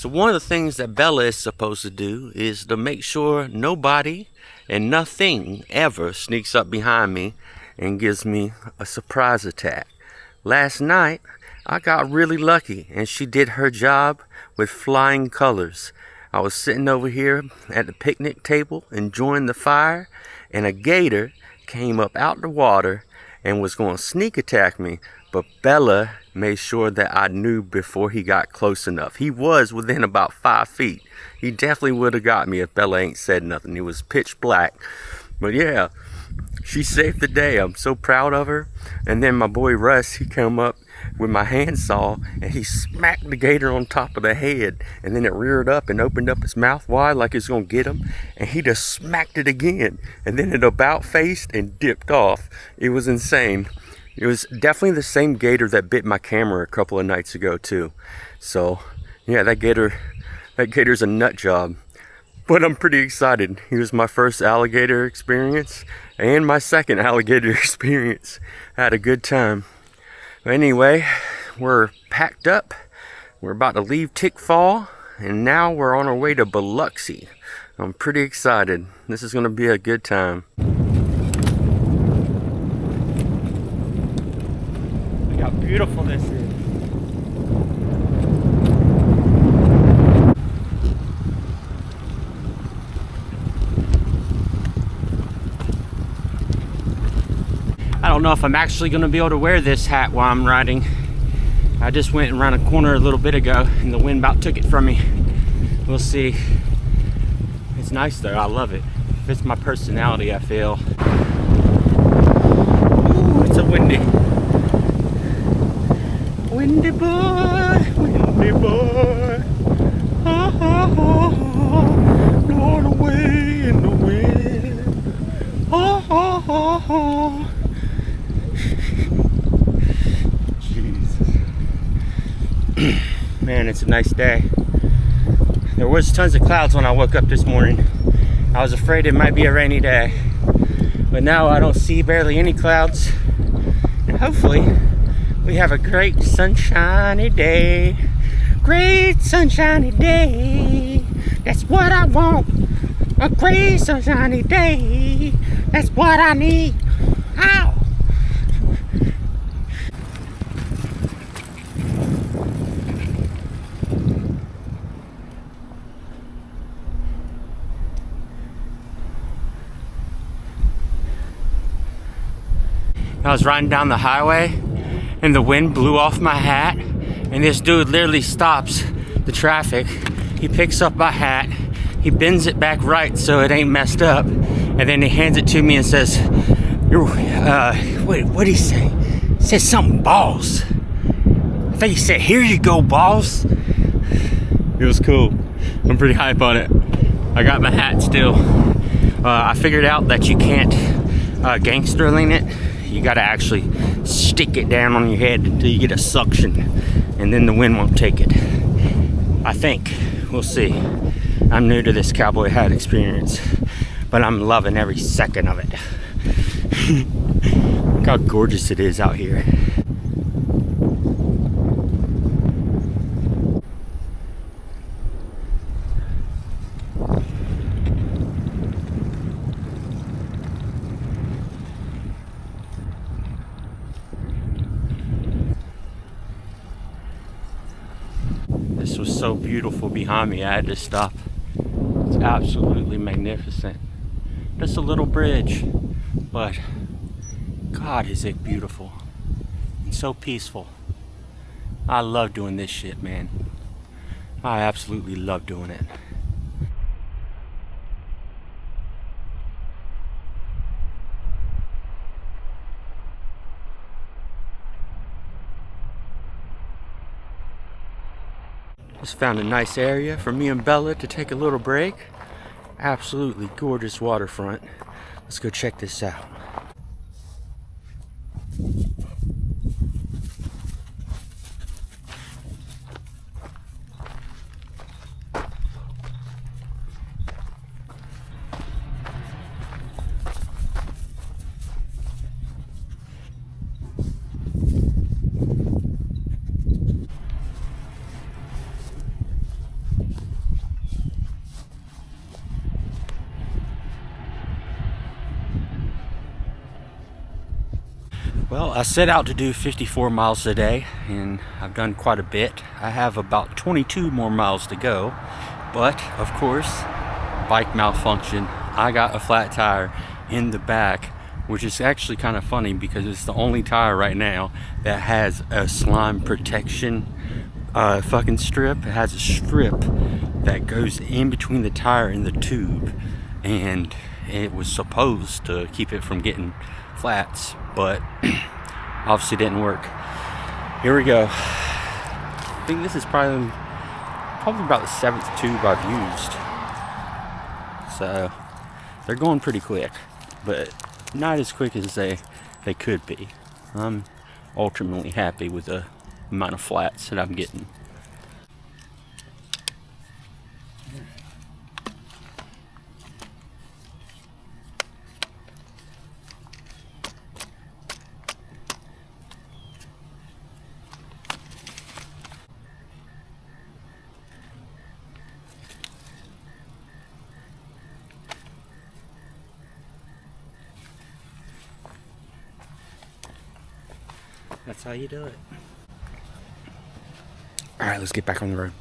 So one of the things that Bella is supposed to do is to make sure nobody and nothing ever sneaks up behind me and gives me a surprise attack. Last night, I got really lucky and she did her job with flying colors. I was sitting over here at the picnic table enjoying the fire, and a gator came up out the water and was going to sneak attack me, but Bella made sure that I knew before he got close enough. He was within about 5 feet. He definitely would have got me if Bella ain't said nothing. It was pitch black. But yeah, she saved the day. I'm so proud of her. And then my boy Russ, he came up with my handsaw and he smacked the gator on top of the head, and then it reared up and opened up its mouth wide like it's gonna get him, and he just smacked it again, and then it about faced and dipped off. It was insane. It was definitely the same gator that bit my camera a couple of nights ago too. So yeah, that gator's a nut job. But I'm pretty excited. He was my first alligator experience and my second alligator experience. I had a good time. Anyway, we're packed up. We're about to leave Tickfaw, and now we're on our way to Biloxi. I'm pretty excited. This is gonna be a good time. Look how beautiful this is. I don't know if I'm actually going to be able to wear this hat while I'm riding. I just went around a corner a little bit ago and the wind about took it from me. We'll see. It's nice though, I love it. It fits my personality, I feel. Ooh, it's a windy. Windy boy, windy boy. Ha ha ha, blowing away in the wind. Ha ha ha ha. Man, it's a nice day. There was tons of clouds when I woke up this morning. I was afraid it might be a rainy day, but now I don't see barely any clouds, and hopefully we have a great sunshiny day. Great sunshiny day, that's what I want. A great sunshiny day, that's what I need. Ow! I was riding down the highway and the wind blew off my hat, and this dude literally stops the traffic. He picks up my hat, he bends it back right so it ain't messed up, and then he hands it to me and says, what'd he say? He said something, boss. I think he said, here you go, boss. It was cool. I'm pretty hype on it. I got my hat still. I figured out that you can't gangster lean it. You gotta actually stick it down on your head until you get a suction, and then the wind won't take it. I think. We'll see. I'm new to this cowboy hat experience, but I'm loving every second of it. Look how gorgeous it is out here. This was so beautiful behind me, I had to stop. It's absolutely magnificent. Just a little bridge, but God, is it beautiful and so peaceful. I love doing this shit, man. I absolutely love doing it. Just found a nice area for me and Bella to take a little break. Absolutely gorgeous waterfront. Let's go check this out. Well, I set out to do 54 miles a day, and I've done quite a bit. I have about 22 more miles to go, but of course, bike malfunction. I got a flat tire in the back, which is actually kind of funny because it's the only tire right now that has a slime protection fucking strip. It has a strip that goes in between the tire and the tube, and it was supposed to keep it from getting flats, but obviously didn't work. Here we go. I think this is probably about the 7th tube I've used. So they're going pretty quick, but not as quick as they could be. I'm ultimately happy with the amount of flats that I'm getting. That's how you do it. All right, let's get back on the road.